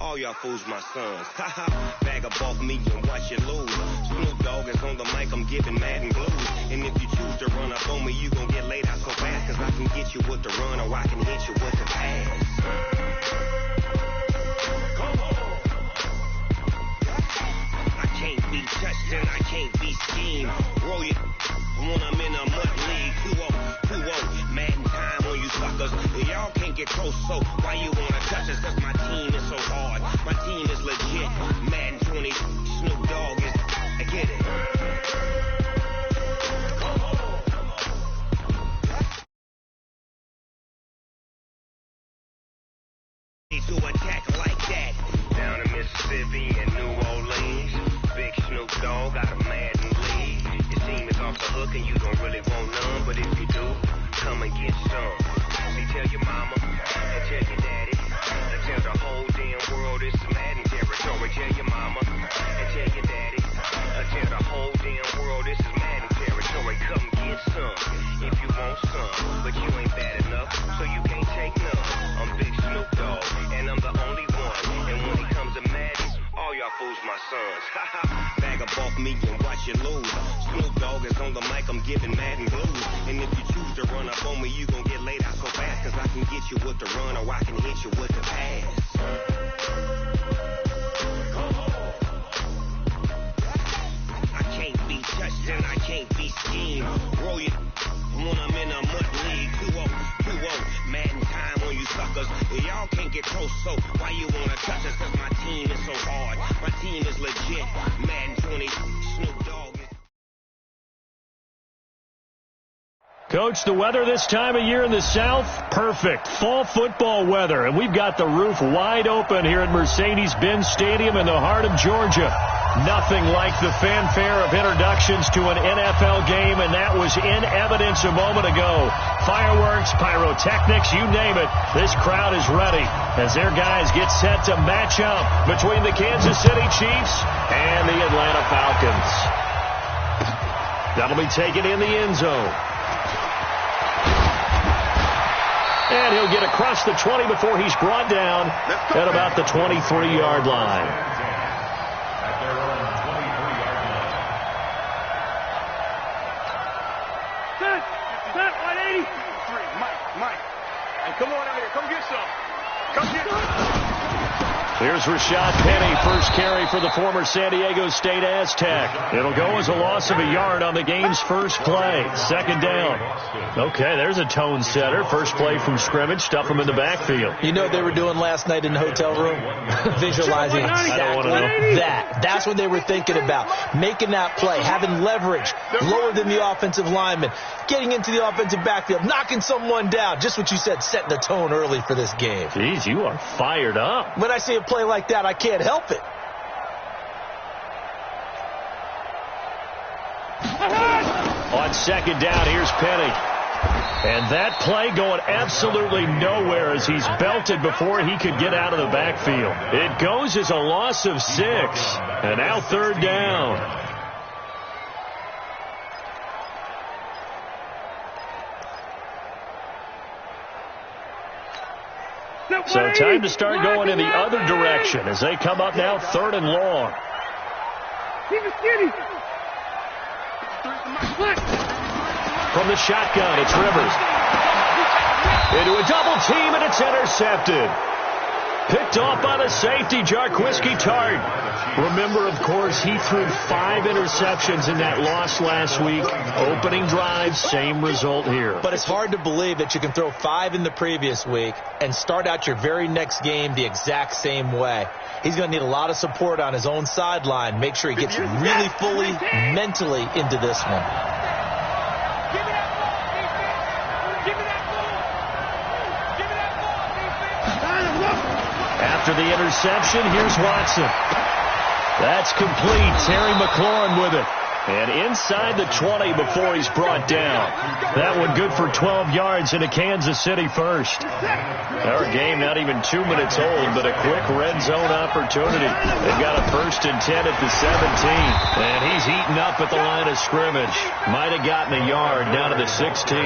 All y'all fools my sons. Bag up off me and watch you lose. Snoop Dogg is on the mic, I'm giving mad and blues. And if you choose to run up on me, you gon' get laid out so fast. Cause I can get you with the run or I can hit you with the pass. Come on. I can't be touched and I can't be schemed. Roll you when I'm in a mud league. 2-0, Madden time on you suckers. Y'all can't get close, so why you wanna touch us? Cause my team is so hard. My team is legit. Madden 20, Snoop Dogg is. I get it. Come on. To attack like that. Down in Mississippi and New Orleans, Big Snoop Dogg got a Madden league. Your team is off the hook and you don't really want none, but if you do, come and get some. See, tell your mama and tell your daddy and tell the whole damn world it's Madden territory. Tell your mama and tell your daddy and tell the whole damn world this is Madden territory. Come get some if you want some, but you ain't bad enough, so you can't take none. I'm Big Snoop Dogg and I'm the only one. And when it comes to Madden, all y'all fools my sons. Bag up off me and watch you lose. Snoop Dogg is on the mic, I'm giving Madden blues. And if you choose to run up on me, you gon' get laid out so fast. Cause I can get you with the run or I can hit you with the pass. I can't be touched and I can't be schemed. Roll you when I'm in a mud league. 2-0, Madden time on you suckers. Y'all can't get close, so why you wanna touch us? Cause my team is so hard. My team is legit. Madden 20, Snoop Dogg. Coach, the weather this time of year in the South, perfect. Fall football weather, and we've got the roof wide open here at Mercedes-Benz Stadium in the heart of Georgia. Nothing like the fanfare of introductions to an NFL game, and that was in evidence a moment ago. Fireworks, pyrotechnics, you name it. This crowd is ready as their guys get set to match up between the Kansas City Chiefs and the Atlanta Falcons. That'll be taken in the end zone. And he'll get across the 20 before he's brought down at about the 23-yard line. Set, 180. Mike. And come on out here. Come get some. Come get some. Here's Rashad Penny, first carry for the former San Diego State Aztec. It'll go as a loss of a yard on the game's first play. Second down. Okay, there's a tone setter. First play from scrimmage. Stuff them in the backfield. You know what they were doing last night in the hotel room? Visualizing exactly that. That's what they were thinking about. Making that play, having leverage, lower than the offensive lineman, getting into the offensive backfield, knocking someone down. Just what you said, setting the tone early for this game. Jeez, you are fired up. When I see a play like that, I can't help it. On second down, here's Penny. And that play going absolutely nowhere as he's belted before he could get out of the backfield. It goes as a loss of 6. And now third down. So time to start going in the other direction as they come up now third and long. From the shotgun, it's Rivers. Into a double team, and it's intercepted. Picked off by the safety, Jarquiski Tart. Remember, of course, he threw 5 interceptions in that loss last week. Opening drive, same result here. But it's hard to believe that you can throw 5 in the previous week and start out your very next game the exact same way. He's going to need a lot of support on his own sideline. Make sure he gets really fully, mentally into this one. After the interception, here's Watson. That's complete. Terry McLaurin with it. And inside the 20 before he's brought down. That one good for 12 yards into Kansas City first. Our game not even 2 minutes old, but a quick red zone opportunity. They've got a 1st and 10 at the 17. And he's heating up at the line of scrimmage. Might have gotten a yard down to the 16.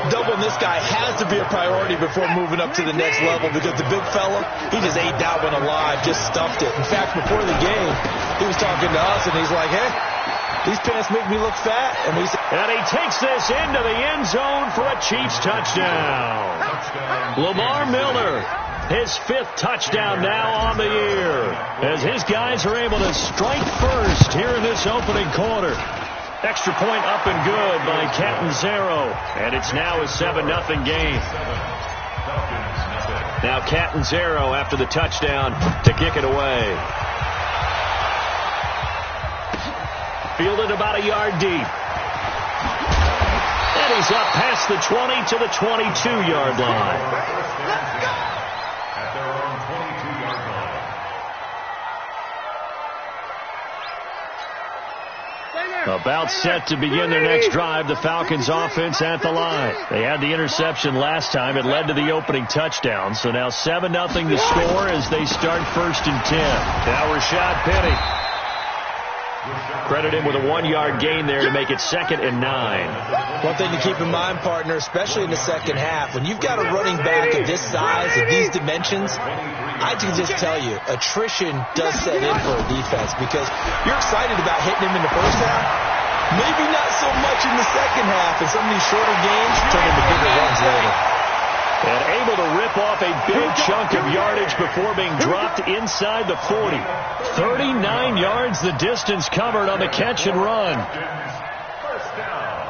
Doubling this guy has to be a priority before moving up to the next level, because the big fella, he just ate that one alive, just stuffed it. In fact, before the game, he was talking to us, and he's like, hey, these pants make me look fat. And he takes this into the end zone for a Chiefs touchdown. Lamar Miller, his 5th touchdown now on the year, as his guys are able to strike first here in this opening quarter. Extra point up and good by Catanzaro, and it's now a 7-0 game. Now Catanzaro after the touchdown to kick it away. Fielded about a yard deep. And he's up past the 20 to the 22-yard line. At their own 22-yard line. About set to begin their next drive, the Falcons offense at the line. They had the interception last time. It led to the opening touchdown. So now 7-0 the score as they start 1st and 10. Now Rashad Penny. Credit him with a 1-yard gain there to make it 2nd and 9. One thing to keep in mind, partner, especially in the second half, when you've got a running back of this size, of these dimensions, I can just tell you, attrition does set in for a defense, because you're excited about hitting him in the first half, maybe not so much in the second half, and some of these shorter games turn into bigger runs later. And able to rip off a big chunk of yardage before being dropped inside the 40. 39 yards the distance covered on the catch and run. First down.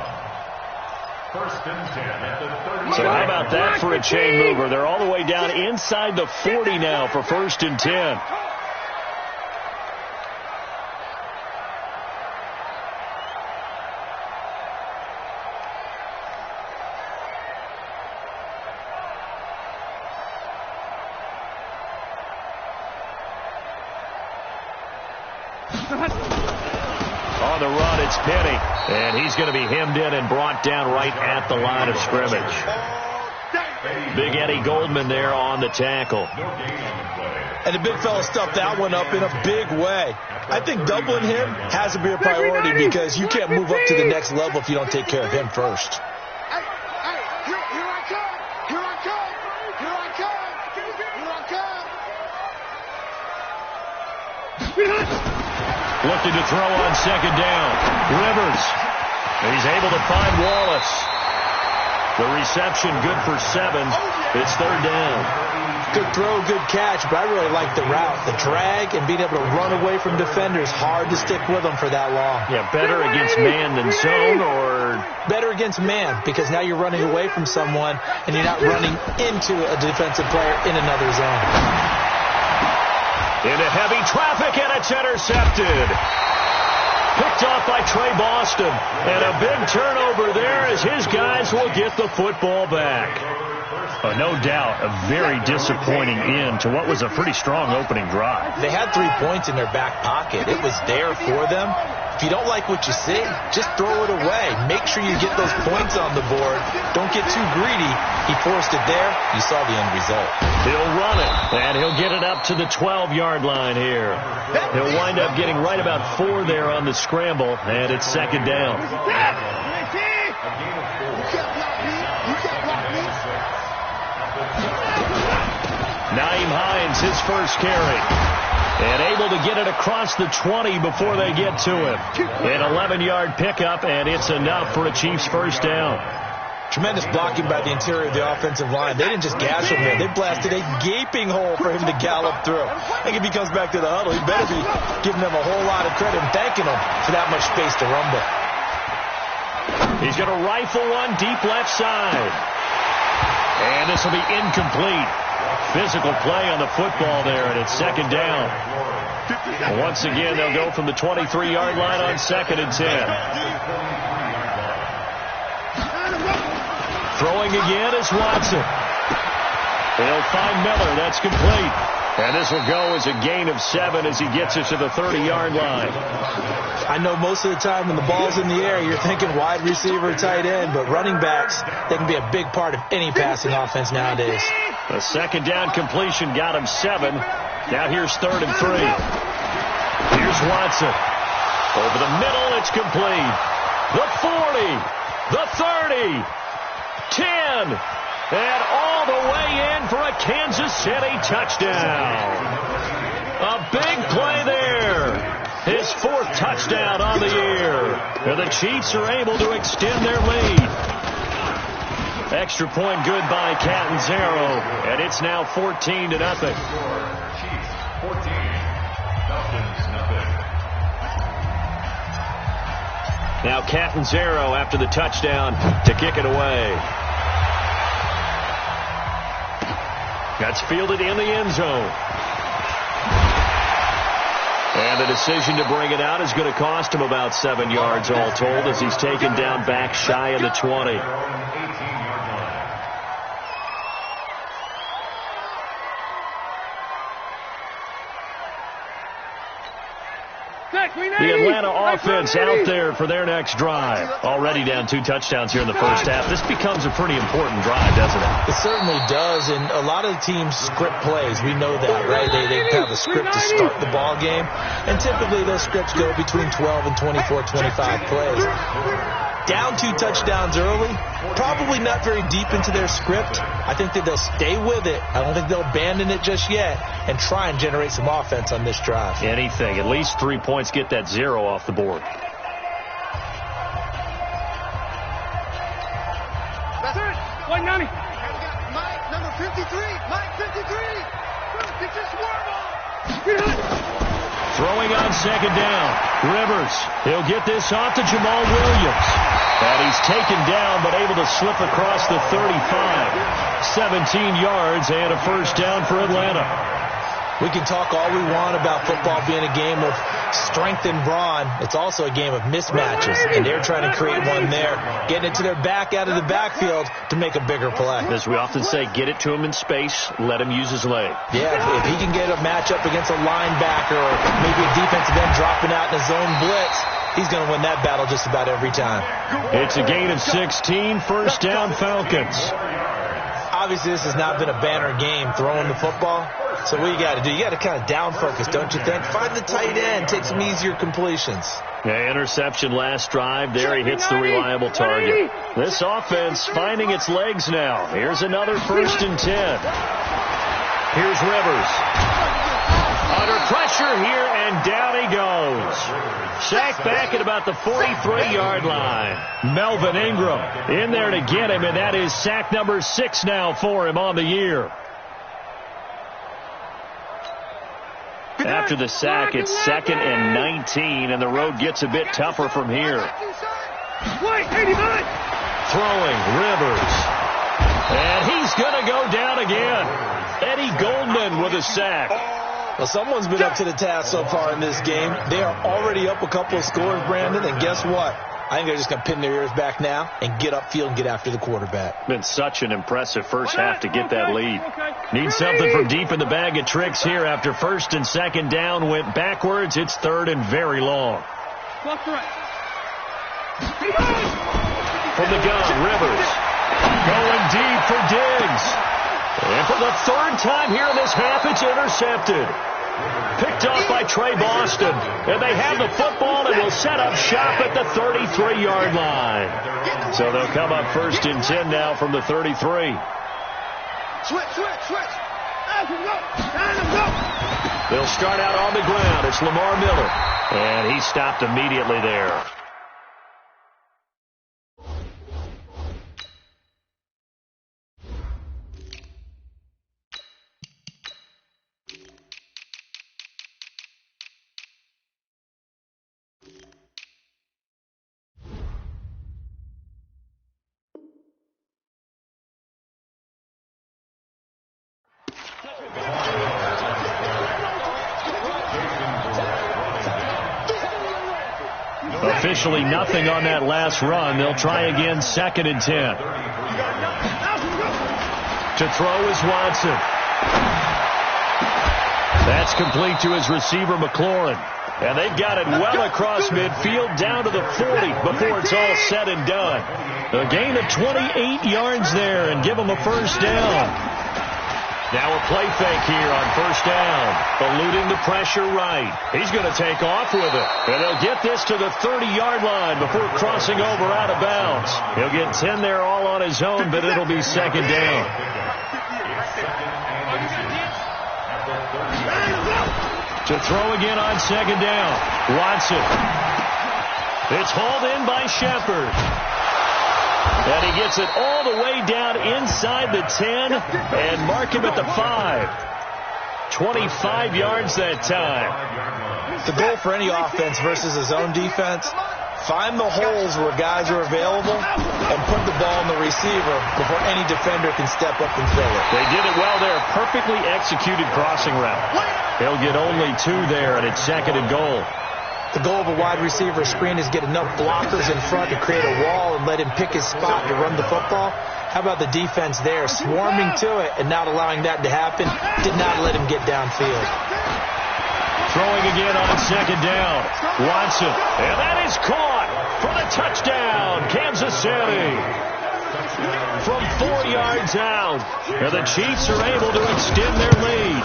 1st and 10 at the 30. So how about that for a chain mover? They're all the way down inside the 40 now for 1st and 10. On the run, it's Penny. And he's going to be hemmed in and brought down right at the line of scrimmage. Big Eddie Goldman there on the tackle. And the big fella stuffed that one up in a big way. I think doubling him has to be a priority, because you can't move up to the next level if you don't take care of him first. Looking to throw on 2nd down. Rivers. He's able to find Wallace. The reception good for 7. It's 3rd down. Good throw, good catch, but I really like the route. The drag and being able to run away from defenders, hard to stick with them for that long. Yeah, better against man than zone, or? Better against man, because now you're running away from someone and you're not running into a defensive player in another zone. Into heavy traffic, and it's intercepted. Picked off by Trey Boston. And a big turnover there as his guys will get the football back. No doubt, a very disappointing end to what was a pretty strong opening drive. They had 3 points in their back pocket. It was there for them. If you don't like what you see, just throw it away. Make sure you get those points on the board. Don't get too greedy. He forced it there. You saw the end result. He'll run it, and he'll get it up to the 12-yard line here. He'll wind up getting right about 4 there on the scramble, and it's 2nd down. Naeem Hines, his first carry. And able to get it across the 20 before they get to him. An 11-yard pickup, and it's enough for a Chiefs first down. Tremendous blocking by the interior of the offensive line. They didn't just gash him there. They blasted a gaping hole for him to gallop through. I think if he comes back to the huddle, he better be giving them a whole lot of credit and thanking them for that much space to rumble. He's going to rifle one deep left side. And this will be incomplete. Physical play on the football there, and it's 2nd down. Once again, they'll go from the 23-yard line on 2nd and 10. Throwing again is Watson. They'll find Miller. That's complete. And this will go as a gain of 7 as he gets it to the 30-yard line. I know most of the time when the ball's in the air, you're thinking wide receiver, tight end, but running backs, they can be a big part of any passing offense nowadays. The 2nd down completion got him 7. Now here's 3rd and 3. Here's Watson. Over the middle, it's complete. The 40, the 30, 10. And all the way in for a Kansas City touchdown. A big play there. His 4th touchdown on the year. And the Chiefs are able to extend their lead. Extra point good by Catanzaro. And it's now 14-0. Chiefs 14. Dolphins nothing. Now Catanzaro after the touchdown to kick it away. That's fielded in the end zone. And the decision to bring it out is going to cost him about 7 yards all told as he's taken down back shy of the 20. The Atlanta offense out there for their next drive. Already down 2 touchdowns here in the first half. This becomes a pretty important drive, doesn't it? It certainly does, and a lot of the teams script plays. We know that, right? They have a script to start the ball game, and typically those scripts go between 12 and 24, 25 plays. Down 2 touchdowns early, probably not very deep into their script. I think that they'll stay with it. I don't think they'll abandon it just yet and try and generate some offense on this drive. Anything. At least 3 points, get that 0 off the board. That's it. 190. Mike, number 53. Mike, 53. Get your swarm on. Get it. Throwing on second down. Rivers. He'll get this off to Jamal Williams. And he's taken down but able to slip across the 35. 17 yards and a first down for Atlanta. We can talk all we want about football being a game of strength and brawn. It's also a game of mismatches, and they're trying to create one there, getting it to their back out of the backfield to make a bigger play. As we often say, get it to him in space, let him use his leg. Yeah, if he can get a matchup against a linebacker or maybe a defensive end dropping out in a zone blitz, he's going to win that battle just about every time. It's a gain of 16, first down Falcons. Obviously, this has not been a banner game throwing the football. So what you got to do, you got to kind of down focus, don't you think? Find the tight end, take some easier completions. Yeah, interception last drive. There he hits the reliable target. This offense finding its legs now. Here's another 1st and 10. Here's Rivers. Under pressure here, and down he goes. Sacked back at about the 43-yard line. Melvin Ingram in there to get him, and that is sack number 6 now for him on the year. After the sack, it's 2nd and 19, and the road gets a bit tougher from here. Throwing, Rivers. And he's going to go down again. Eddie Goldman with a sack. Well, someone's been up to the task so far in this game. They are already up a couple of scores, Brandon, and guess what? I think they're just going to pin their ears back now and get upfield and get after the quarterback. Been such an impressive first half to get that lead. Need something from deep in the bag of tricks here after 1st and 2nd down. Went backwards. It's 3rd and very long. From the gun, Rivers. Going deep for Diggs. And for the 3rd time here in this half, it's intercepted. Picked off by Trey Boston. And they have the football and will set up shop at the 33-yard line. So they'll come up 1st and 10 now from the 33. Switch. They'll start out on the ground. It's Lamar Miller. And he stopped immediately there. Officially nothing on that last run. They'll try again, 2nd and 10. To throw is Watson. That's complete to his receiver, McLaurin. And they've got it well across midfield down to the 40 before it's all said and done. A gain of 28 yards there and give them a first down. Now a play fake here on first down. Eluding the pressure right. He's going to take off with it. And he'll get this to the 30-yard line before crossing over out of bounds. He'll get 10 there all on his own, but it'll be second down. To throw again on second down. Watson. It's hauled in by Shepard. And he gets it all the way down inside the 10 and mark him at the 5. 25 yards that time. The goal for any offense versus his own defense, find the holes where guys are available and put the ball in the receiver before any defender can step up and fill it. They did it well there. Perfectly executed crossing route. They'll get only 2 there, and it's second and goal. The goal of a wide receiver screen is get enough blockers in front to create a wall and let him pick his spot to run the football. How about the defense there, swarming to it and not allowing that to happen? Did not let him get downfield. Throwing again on second down. Watson. And that is caught for the touchdown. Kansas City. From 4 yards out. And the Chiefs are able to extend their lead.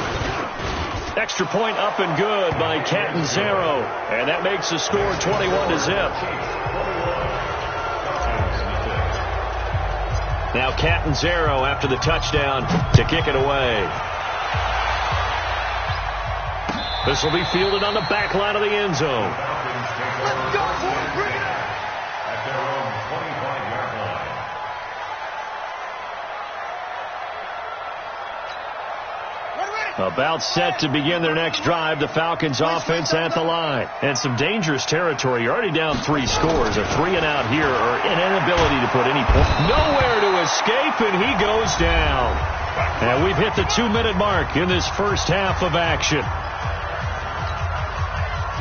Extra point up and good by Catanzaro. And that makes the score 21-0. Now Catanzaro after the touchdown to kick it away. This will be fielded on the back line of the end zone. Let's go, boys. Bring it up. At their own 25-yard line. About set to begin their next drive, the Falcons offense at the line. And some dangerous territory. You're already down 3 scores. A 3-and-out here or an inability to put any point. Nowhere to escape, and he goes down. And we've hit the 2-minute mark in this first half of action.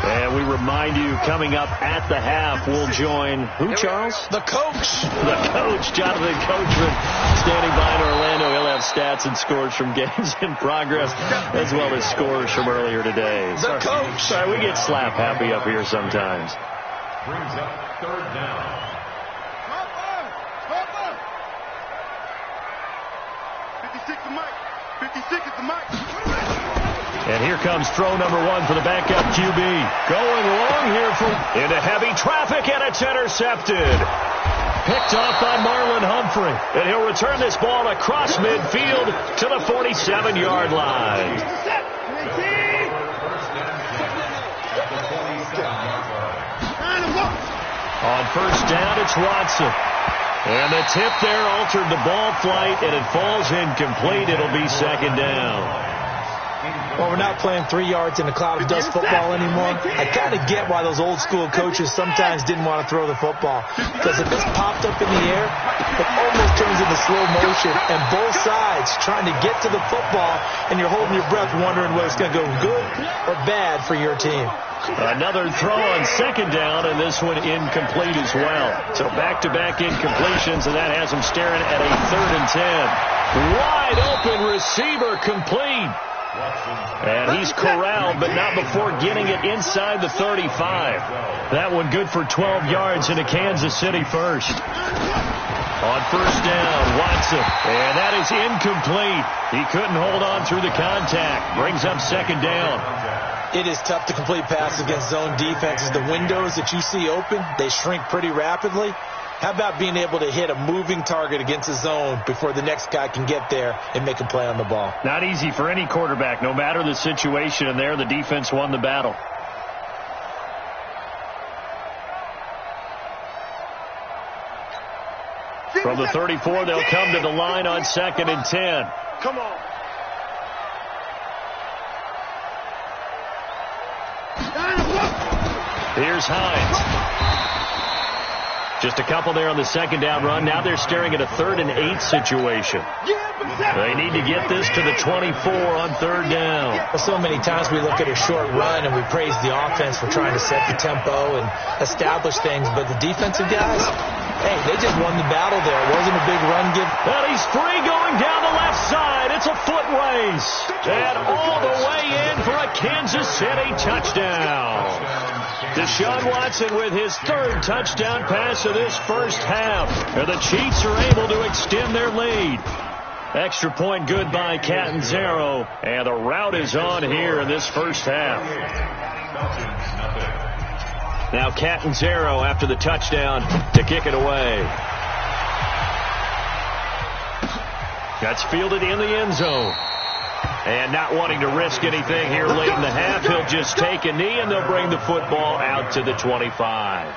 And we remind you, coming up at the half, we'll join who, Charles? The coach. The coach, Jonathan Coachman, standing by in Orlando. He'll have stats and scores from games in progress, as well as scores from earlier today. The coach. Sorry, we get slap happy up here sometimes. Brings up third down. Hopper. 56 is Mike. 56 is the Mike. And here comes throw number 1 for the backup QB. Going long here into heavy traffic, and it's intercepted. Picked off by Marlon Humphrey. And he'll return this ball across midfield to the 47-yard line. On first down, it's Watson. And the tip there altered the ball flight, and it falls incomplete. It'll be second down. Well, we're not playing 3 yards in a cloud of dust football anymore. I kind of get why those old school coaches sometimes didn't want to throw the football. Because if it's popped up in the air, it almost turns into slow motion. And both sides trying to get to the football, and you're holding your breath wondering whether it's going to go good or bad for your team. Another throw on second down, and this one incomplete as well. So back-to-back incompletions, and that has him staring at a 3rd and 10. Wide open receiver complete. And he's corralled, but not before getting it inside the 35. That one good for 12 yards into Kansas City first. On first down, Watson. And that is incomplete. He couldn't hold on through the contact. Brings up second down. It is tough to complete passes against zone defenses. The windows that you see open, they shrink pretty rapidly. How about being able to hit a moving target against a zone before the next guy can get there and make a play on the ball? Not easy for any quarterback, no matter the situation, and there the defense won the battle. From the 34, they'll come to the line on 2nd and 10. Come on. Here's Hines. Just a couple there on the second down run. Now they're staring at a 3rd and 8 situation. They need to get this to the 24 on 3rd down. Well, so many times we look at a short run and we praise the offense for trying to set the tempo and establish things, but the defensive guys, hey, they just won the battle there. It wasn't a big run give. And he's free going down the left side. It's a foot race. And all the way in for a Kansas City touchdown. Deshaun Watson with his 3rd touchdown pass of this first half. And the Chiefs are able to extend their lead. Extra point good by Catanzaro, and the rout is on here in this first half. Now Catanzaro after the touchdown to kick it away. That's fielded in the end zone. And not wanting to risk anything here late in the half, he'll just take a knee and they'll bring the football out to the 25.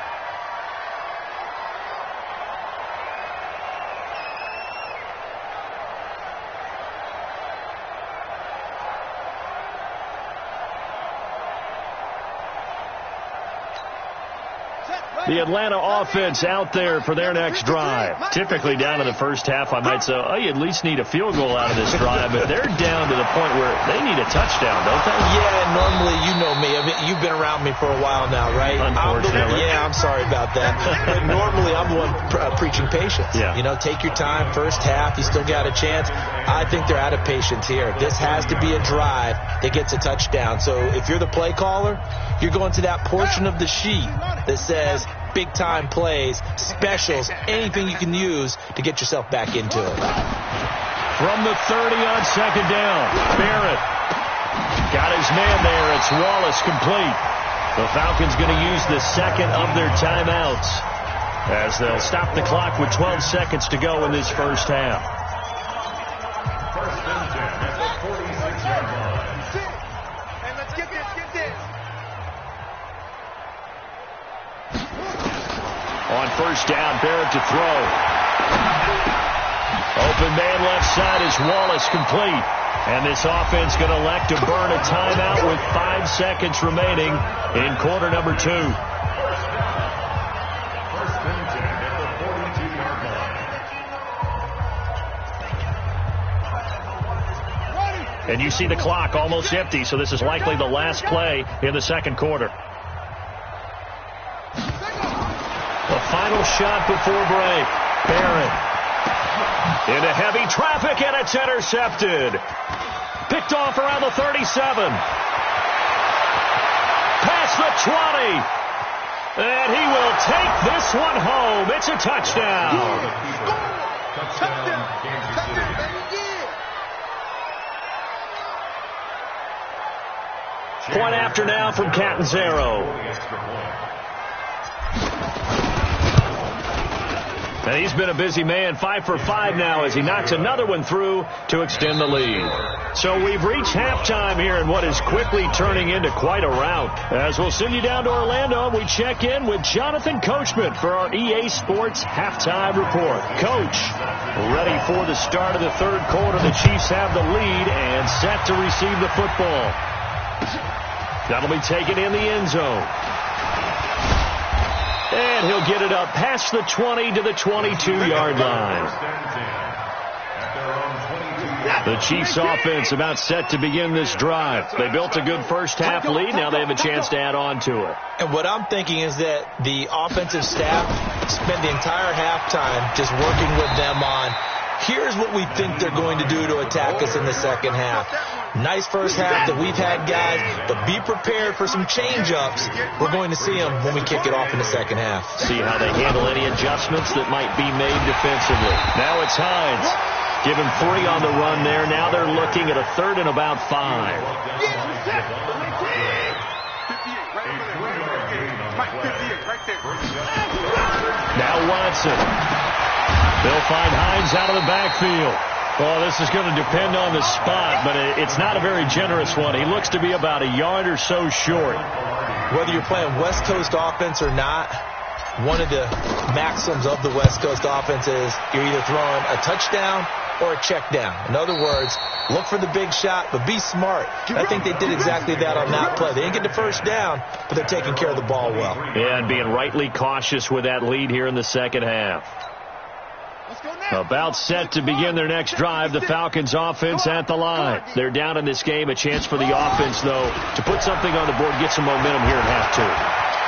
The Atlanta offense out there for their next drive. Typically down in the first half, I might say, oh, you at least need a field goal out of this drive. But they're down to the point where they need a touchdown, don't they? Yeah, normally, you know me. I mean, you've been around me for a while now, right? Unfortunately. I'm sorry about that. But normally, I'm the one preaching patience. Yeah. You know, take your time. First half, you still got a chance. I think they're out of patience here. This has to be a drive that gets a touchdown. So if you're the play caller, you're going to that portion of the sheet that says big-time plays, specials, anything you can use to get yourself back into it. From the 30 on second down, Barrett got his man there. It's Wallace complete. The Falcons going to use the second of their timeouts as they'll stop the clock with 12 seconds to go in this first half. First and 10 at the 46-yard line. And let's get this. On first down, Barrett to throw. Open man left side is Wallace complete. And this offense going to elect to burn a timeout with 5 seconds remaining in quarter number 2. First and 10 at the 42-yard line. And you see the clock almost empty, so this is likely the last play in the second quarter. The final shot before break. Barrett into heavy traffic, and it's intercepted. Picked off around the 37. Past the 20. And he will take this one home. It's a touchdown. Touchdown, Kansas City. Point after now from Catanzaro. And he's been a busy man, 5 for 5 now as he knocks another one through to extend the lead. So we've reached halftime here in what is quickly turning into quite a rout. As we'll send you down to Orlando, we check in with Jonathan Coachman for our EA Sports Halftime Report. Coach, ready for the start of the third quarter. The Chiefs have the lead and set to receive the football. That'll be taken in the end zone. And he'll get it up past the 20 to the 22-yard line. The Chiefs offense about set to begin this drive. They built a good first half lead. Now they have a chance to add on to it. And what I'm thinking is that the offensive staff spent the entire halftime just working with them on, here's what we think they're going to do to attack us in the second half. Nice first half that we've had, guys, but be prepared for some change-ups. We're going to see them when we kick it off in the second half. See how they handle any adjustments that might be made defensively. Now it's Hines. Give him 3 on the run there. Now they're looking at a third and about 5. Now Watson. They'll find Hines out of the backfield. Well, this is going to depend on the spot, but it's not a very generous one. He looks to be about a yard or so short. Whether you're playing West Coast offense or not, one of the maxims of the West Coast offense is you're either throwing a touchdown or a check down. In other words, look for the big shot, but be smart. I think they did exactly that on that play. They didn't get the first down, but they're taking care of the ball well. Yeah, and being rightly cautious with that lead here in the second half. About set to begin their next drive, the Falcons offense at the line. They're down in this game. A chance for the offense, though, to put something on the board, get some momentum here in half 2.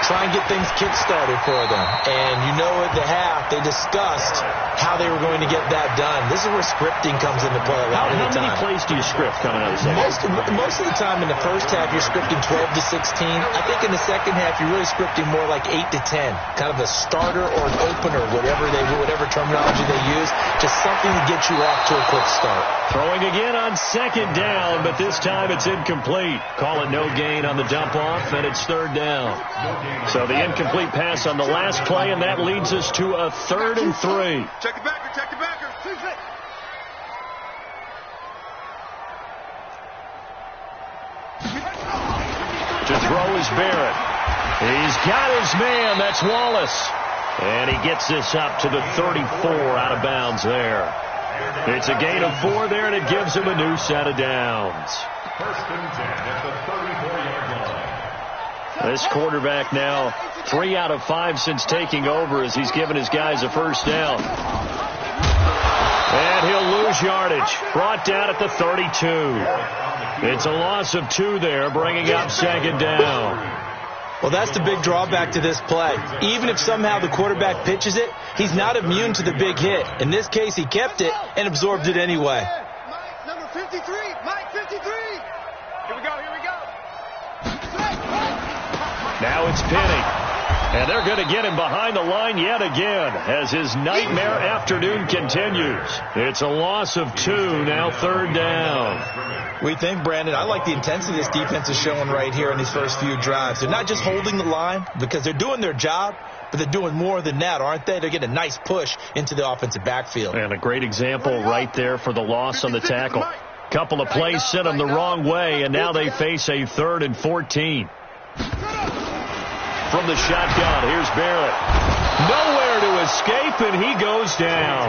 try and get things kick-started for them. And you know at the half, they discussed how they were going to get that done. This is where scripting comes into play a lot of the time. How many plays do you script coming out of the second? Most of the time in the first half, you're scripting 12 to 16. I think in the second half, you're really scripting more like 8 to 10. Kind of a starter or an opener, whatever terminology they use. Just something to get you off to a quick start. Throwing again on second down, but this time it's incomplete. Call it no gain on the dump off, and it's third down. So the incomplete pass on the last play, and that leads us to a 3rd and 3. Check the backer, check the backer. To throw is Barrett. He's got his man. That's Wallace. And he gets this up to the 34 out of bounds there. It's a gain of 4 there, and it gives him a new set of downs. 1st and 10 at the 34-yard line. This quarterback now 3 out of 5 since taking over as he's given his guys a first down. And he'll lose yardage. Brought down at the 32. It's a loss of 2 there, bringing up second down. Well, that's the big drawback to this play. Even if somehow the quarterback pitches it, he's not immune to the big hit. In this case, he kept it and absorbed it anyway. Mike, number 53. Mike, 53. Here we go. Now it's Penny. And they're going to get him behind the line yet again as his nightmare afternoon continues. It's a loss of 2, now 3rd down. We think, Brandon, I like the intensity this defense is showing right here in these first few drives. They're not just holding the line because they're doing their job, but they're doing more than that, aren't they? They're getting a nice push into the offensive backfield. And a great example right there for the loss on the tackle. Couple of plays sent them the wrong way, and now they face a 3rd and 14. From the shotgun, here's Barrett. Nowhere to escape, and he goes down.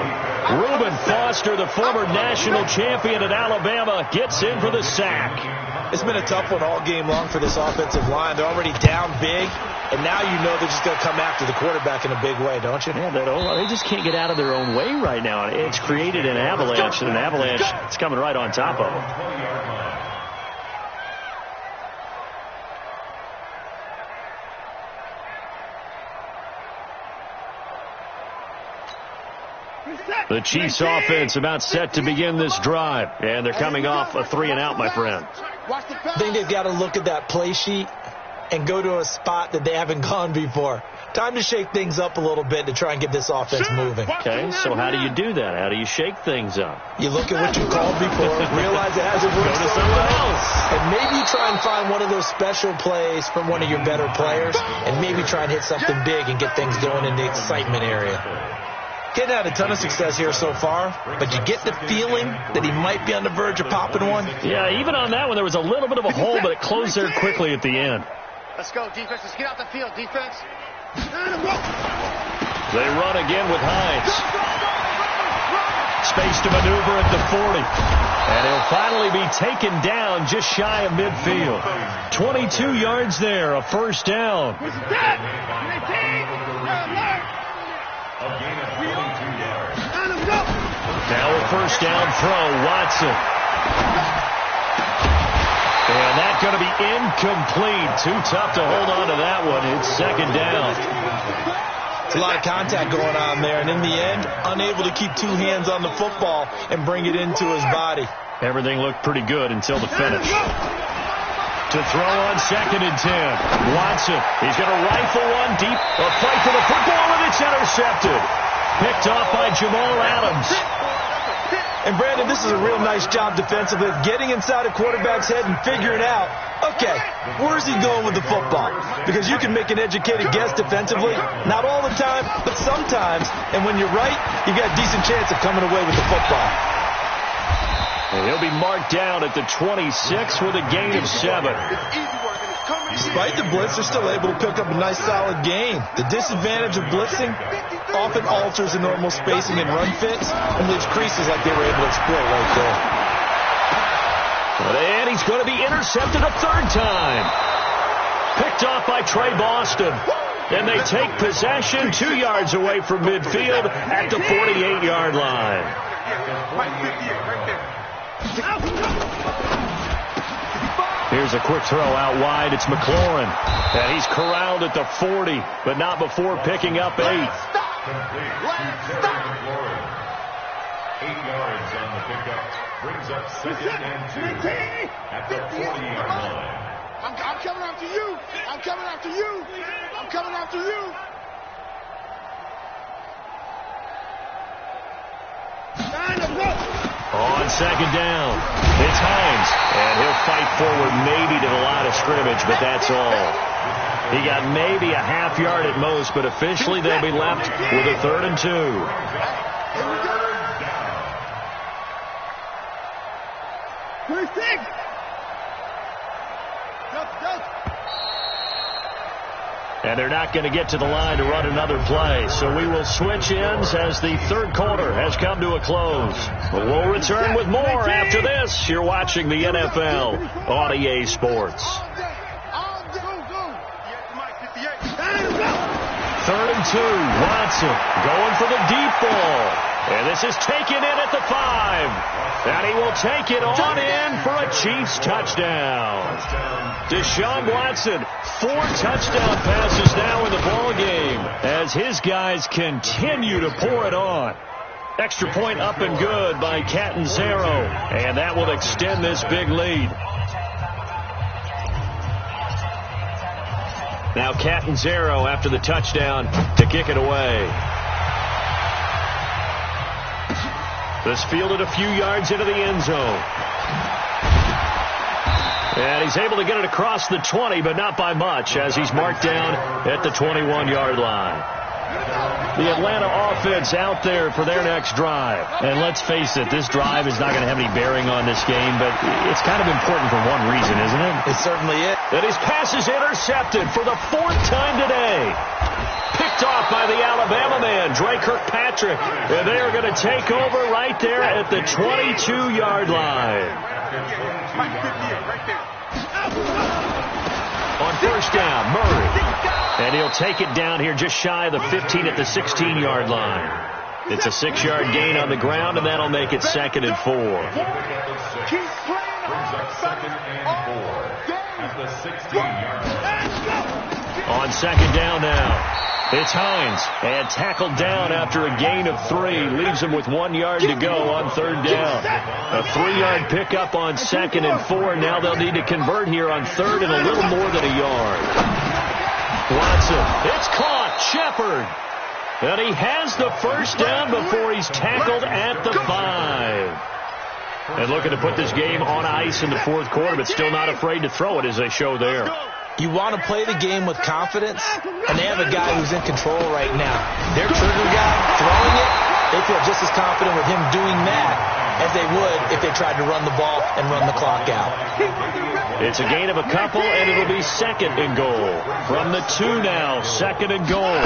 Reuben Foster, the former national champion at Alabama, gets in for the sack. It's been a tough one all game long for this offensive line. They're already down big, and now you know they're just going to come after the quarterback in a big way, don't you? Yeah, they just can't get out of their own way right now. It's created an avalanche, and an avalanche is coming right on top of them. The Chiefs offense about set to begin this drive. And they're coming off a 3-and-out, my friend. I think they've got to look at that play sheet and go to a spot that they haven't gone before. Time to shake things up a little bit to try and get this offense moving. Okay, so how do you do that? How do you shake things up? You look at what you called before, realize it hasn't worked somewhere else, and maybe you try and find one of those special plays from one of your better players, and maybe try and hit something big and get things going in the excitement area. Getting had a ton of success here so far, but you get the feeling that he might be on the verge of popping one. Yeah, even on that one, there was a little bit of a hole, but it closed there quickly at the end. Let's go, defense. Let's get out the field, defense. They run again with Hines. Space to maneuver at the 40. And he'll finally be taken down just shy of midfield. 22 yards there, a first down. Now a first down throw, Watson. And that's going to be incomplete. Too tough to hold on to that one. It's second down. It's a lot of contact going on there, and in the end, unable to keep 2 hands on the football and bring it into his body. Everything looked pretty good until the finish. To throw on 2nd and 10. Watson, he's going to rifle one deep. A fight for the football, and it's intercepted. Picked off by Jamal Adams. And, Brandon, this is a real nice job defensively of getting inside a quarterback's head and figuring out, okay, where's he going with the football? Because you can make an educated guess defensively, not all the time, but sometimes. And when you're right, you've got a decent chance of coming away with the football. And he'll be marked down at the 26 with a gain of 7. Despite the blitz, they're still able to pick up a nice solid gain. The disadvantage of blitzing often alters the normal spacing and run fits and leaves creases like they were able to exploit right there. And he's going to be intercepted a 3rd time. Picked off by Trey Boston. And they take possession 2 yards away from midfield at the 48-yard line. Here's a quick throw out wide. It's McLaurin. And he's corralled at the 40, but not before picking up 8. Complete. 8 yards on the pickup. Brings up 2nd and 2 at the 40-yard line. I'm coming after you. I'm coming after you. I'm coming after you. On 2nd down, it's Hines, and he'll fight forward maybe to the line of scrimmage, but that's all. He got maybe a half yard at most, but officially they'll be left with a 3rd and 2. And they're not going to get to the line to run another play. So we will switch ends as the 3rd quarter has come to a close. But we'll return with more after this. You're watching the NFL on EA Sports. 3rd and 2. Watson going for the deep ball. And this is taken in at the 5. And he will take it on in for a Chiefs touchdown. Deshaun Watson, 4 touchdown passes now in the ball game as his guys continue to pour it on. Extra point up and good by Catanzaro. And that will extend this big lead. Now Catanzaro after the touchdown to kick it away. This fielded a few yards into the end zone. And he's able to get it across the 20, but not by much, as he's marked down at the 21-yard line. The Atlanta offense out there for their next drive. And let's face it, this drive is not going to have any bearing on this game, but it's kind of important for one reason, isn't it? It certainly is. That his pass is intercepted for the 4th time today. Picked off by the Alabama man, Dre Kirkpatrick. And they are going to take over right there at the 22-yard line. On 1st down, Murray. And he'll take it down here just shy of the 15 at the 16-yard line. It's a 6-yard gain on the ground, and that'll make it 2nd and 4. Brings up 2nd and 4 at the 16-yard line. On 2nd down now, it's Hines, and tackled down after a gain of 3. Leaves him with 1 yard to go on 3rd down. A 3-yard pickup on 2nd and 4. Now they'll need to convert here on 3rd and a little more than a yard. Watson, it's caught. Shepard. And he has the 1st down before he's tackled at the 5. And looking to put this game on ice in the 4th quarter, but still not afraid to throw it as they show there. You want to play the game with confidence, and they have a guy who's in control right now. Their trigger guy throwing it, they feel just as confident with him doing that as they would if they tried to run the ball and run the clock out. It's a gain of a couple, and it'll be 2nd and goal. From the 2 now, 2nd and goal.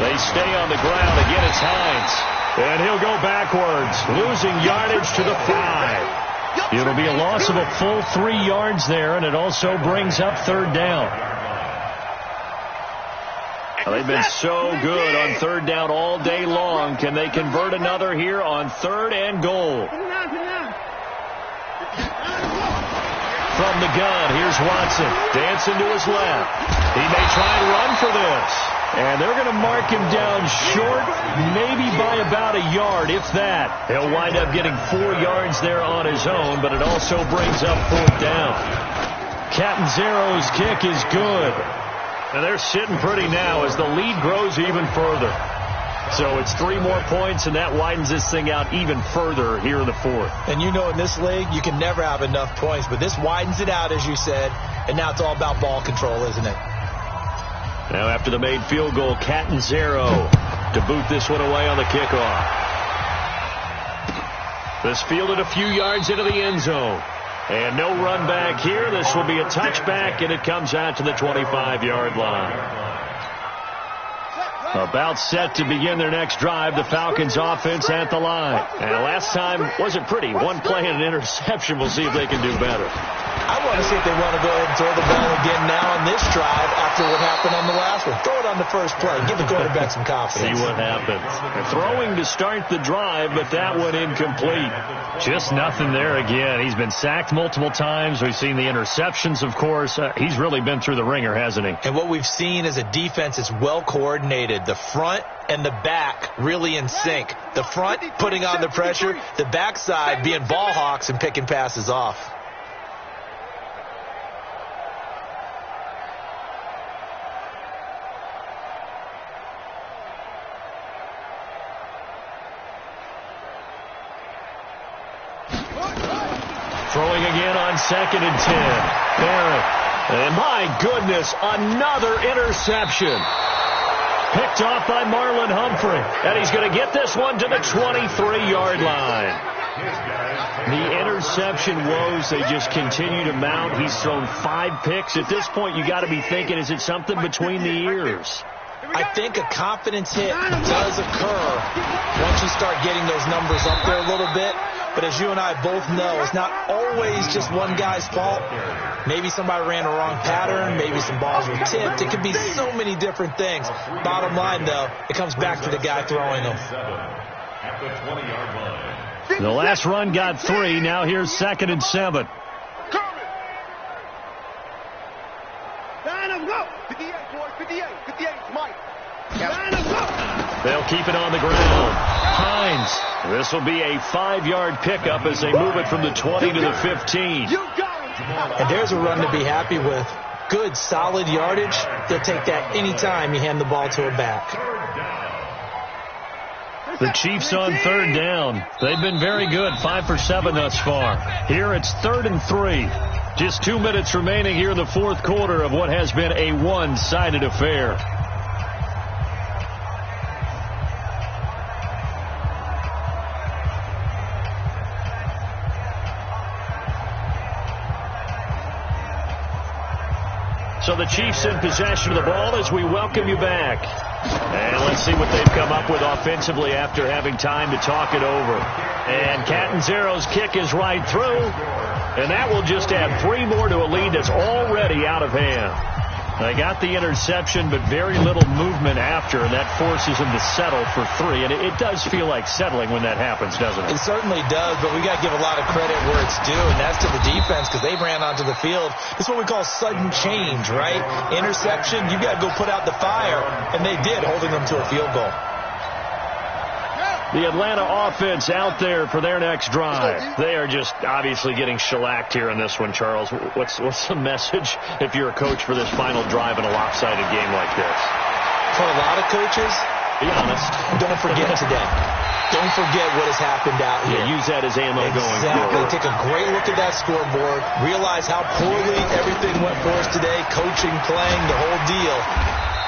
They stay on the ground. Again, it's Hines. And he'll go backwards, losing yardage to the 5. It'll be a loss of a full 3 yards there, and it also brings up 3rd down. Well, they've been so good on 3rd down all day long. Can they convert another here on 3rd and goal? From the gun, here's Watson, dancing to his left. He may try and run for this. And they're going to mark him down short, maybe by about a yard, if that. He'll wind up getting 4 yards there on his own, but it also brings up 4th down. Catanzaro's kick is good. And they're sitting pretty now as the lead grows even further. So it's 3 more points, and that widens this thing out even further here in the 4th. And you know in this league, you can never have enough points, but this widens it out, as you said, and now it's all about ball control, isn't it? Now after the made field goal, Catanzaro to boot this one away on the kickoff. This fielded a few yards into the end zone. And no run back here. This will be a touchback, and it comes out to the 25-yard line. About set to begin their next drive, the Falcons offense at the line. And last time wasn't pretty. One play and an interception. We'll see if they can do better. I want to see if they want to go ahead and throw the ball again now on this drive after what happened on the last one. Throw it on the first play. Give the quarterback some confidence. See what happens. They're throwing to start the drive, but that one incomplete. Just nothing there again. He's been sacked multiple times. We've seen the interceptions, of course. He's really been through the ringer, hasn't he? And what we've seen is a defense that's well coordinated. The front and the back really in sync. The front putting on the pressure, the backside being ball hawks and picking passes off. Throwing again on 2nd and 10. Barrett. And my goodness, another interception. Picked off by Marlon Humphrey. And he's going to get this one to the 23-yard line. The interception woes, they just continue to mount. He's thrown 5 picks. At this point, you got to be thinking, is it something between the ears? I think a confidence hit does occur once you start getting those numbers up there a little bit. But as you and I both know, it's not always just one guy's fault. Maybe somebody ran a wrong pattern. Maybe some balls were tipped. It could be so many different things. Bottom line, though, it comes back to the guy throwing them. At the 20-yard line. The last run got 3. Now here's 2nd and 7. They'll keep it on the ground. Hines. This will be a 5-yard pickup as they move it from the 20 to the 15. And there's a run to be happy with. Good, solid yardage. They'll take that anytime you hand the ball to a back. The Chiefs on 3rd down. They've been very good, 5 for 7 thus far. Here it's 3rd and 3. Just 2 minutes remaining here in the 4th quarter of what has been a one-sided affair. So the Chiefs in possession of the ball as we welcome you back. And let's see what they've come up with offensively after having time to talk it over. And Catanzaro's kick is right through. And that will just add 3 more to a lead that's already out of hand. They got the interception, but very little movement after, and that forces them to settle for 3. And it does feel like settling when that happens, doesn't it? It certainly does, but we got to give a lot of credit where it's due, and that's to the defense because they ran onto the field. It's what we call sudden change, right? Interception, you got to go put out the fire, and they did, holding them to a field goal. The Atlanta offense out there for their next drive. They are just obviously getting shellacked here in this one, Charles. What's the message if you're a coach for this final drive in a lopsided game like this? For a lot of coaches, be honest, don't forget today. Don't forget what has happened out here. Yeah, use that as ammo going forward. Take a great look at that scoreboard. Realize how poorly everything went for us today. Coaching, playing, the whole deal.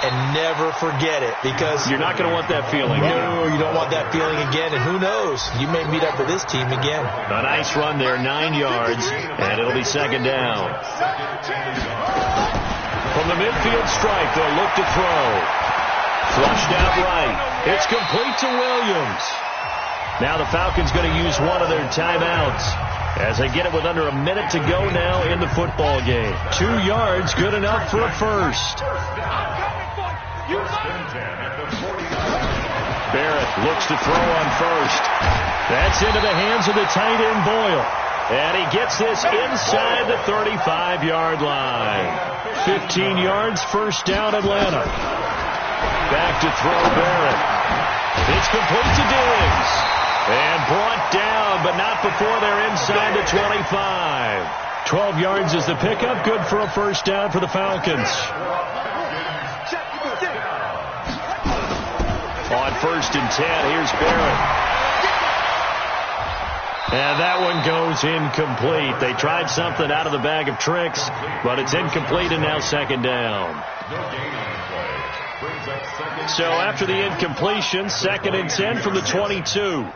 And never forget it, because you're not going to want that feeling. No, you don't want that feeling again. And who knows? You may meet up with this team again. A nice run there, 9 yards, and it'll be 2nd down. From the midfield stripe, they'll look to throw. Flushed out right. It's complete to Williams. Now the Falcons going to use one of their timeouts as they get it with under a minute to go now in the football game. 2 yards, good enough for a first. Barrett looks to throw on first. That's into the hands of the tight end Boyle. And he gets this inside the 35-yard line. 15 yards, first down Atlanta. Back to throw Barrett. It's complete to Diggs. And brought down, but not before they're inside the 25. 12 yards is the pickup. Good for a first down for the Falcons. On 1st and 10, here's Barrett. And that one goes incomplete. They tried something out of the bag of tricks, but it's incomplete and now 2nd down. So after the incompletion, 2nd and 10 from the 22.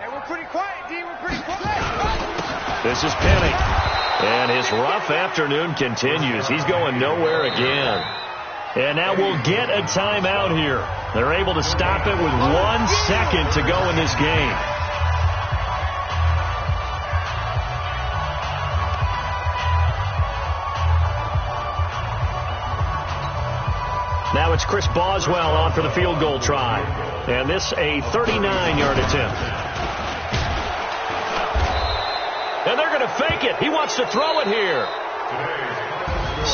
This is Penny. And his rough afternoon continues. He's going nowhere again. And now we'll get a timeout here. They're able to stop it with 1 second to go in this game. Now it's Chris Boswell on for the field goal try. And this a 39-yard attempt. And they're going to fake it. He wants to throw it here.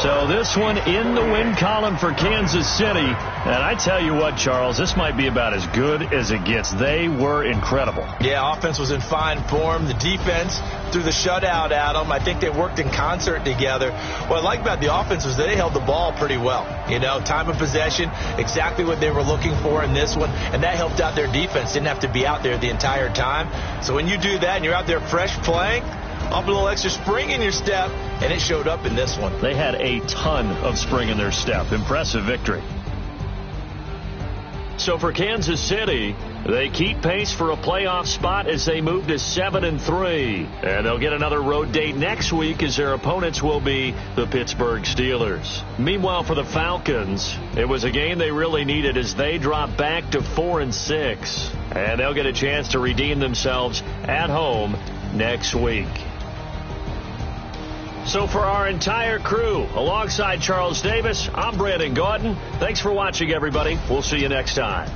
So this one in the win column for Kansas City. And I tell you what, Charles, this might be about as good as it gets. They were incredible. Yeah, offense was in fine form. The defense threw the shutout at them. I think they worked in concert together. What I like about the offense was they held the ball pretty well. You know, time of possession, exactly what they were looking for in this one. And that helped out their defense. Didn't have to be out there the entire time. So when you do that and you're out there fresh playing, up a little extra spring in your step, and it showed up in this one. They had a ton of spring in their step. Impressive victory. So for Kansas City, they keep pace for a playoff spot as they move to 7-3. And they'll get another road date next week as their opponents will be the Pittsburgh Steelers. Meanwhile, for the Falcons, it was a game they really needed as they drop back to 4-6. And they'll get a chance to redeem themselves at home next week. So for our entire crew, alongside Charles Davis, I'm Brandon Gaudin. Thanks for watching, everybody. We'll see you next time.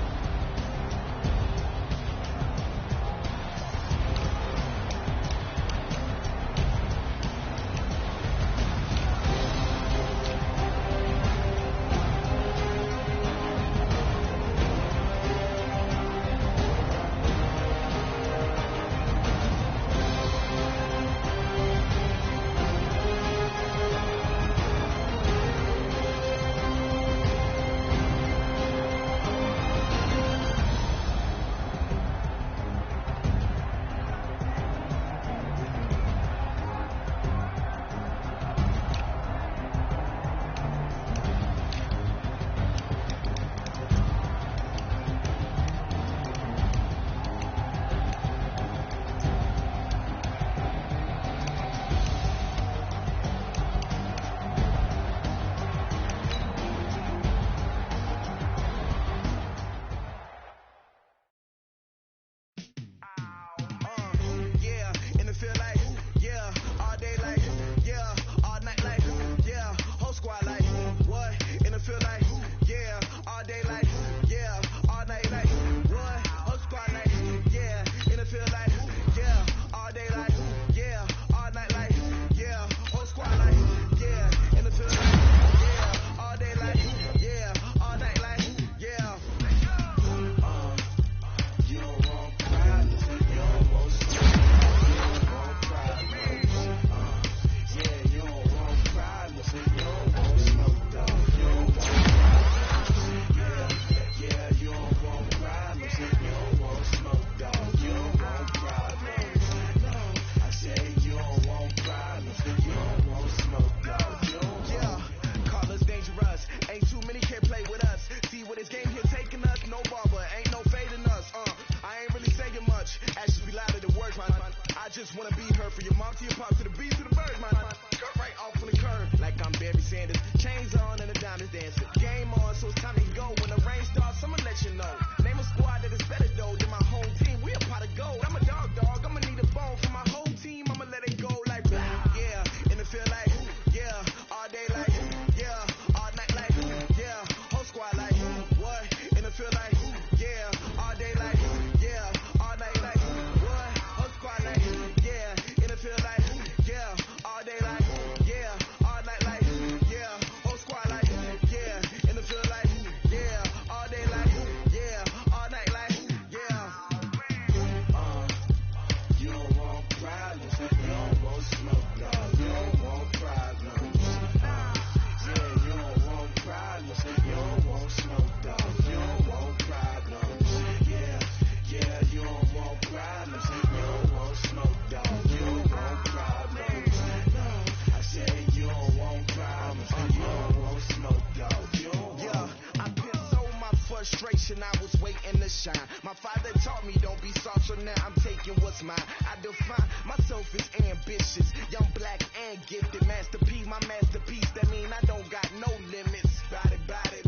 I was waiting to shine. My father taught me don't be soft, so now I'm taking what's mine. I define myself as ambitious, young, black, and gifted. Masterpiece, my masterpiece. That mean I don't got no limits. Bout it,